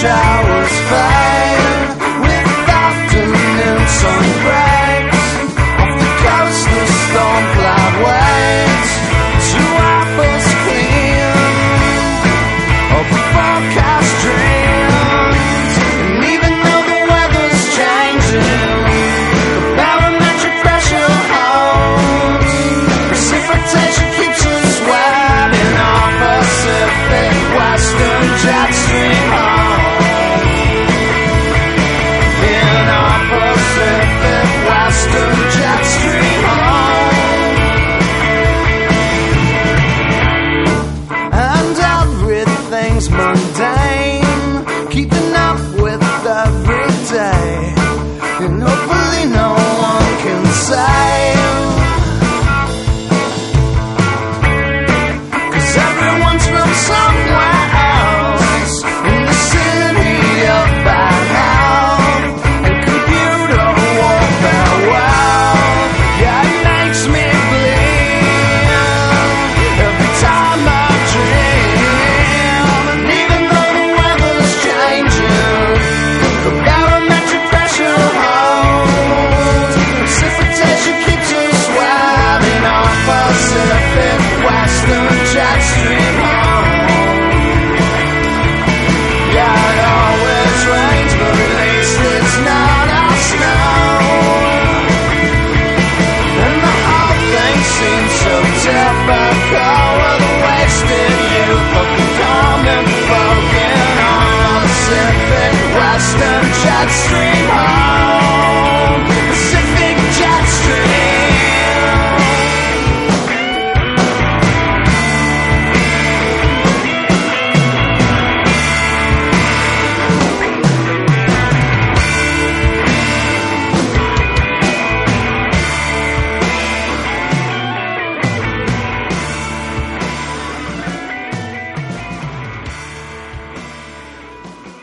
showers fade with afternoon sun breaks. Off the coast the storm cloud waves to wipe us clean of the forecast dreams. And even though the weather's changing, the barometric pressure holds. Precipitation keeps us wet in our Pacific Western jet stream home. In our Pacific Western jet stream home. And everything's mundane, keeping up with every day, and hopefully no one can say, 'cause everyone's from somewhere else, in the city of bad health and computer warfare. Well, yeah, it makes me bleed every time I dream. And even though the weather's changing, the barometric pressure holds. Precipitation keeps us wet in our Pacific Western jet stream home. Yeah, it always rains, but at least it's not our snow. And the whole thing seems so typical of the wasted youth of the common folk in our Pacific Western jet stream.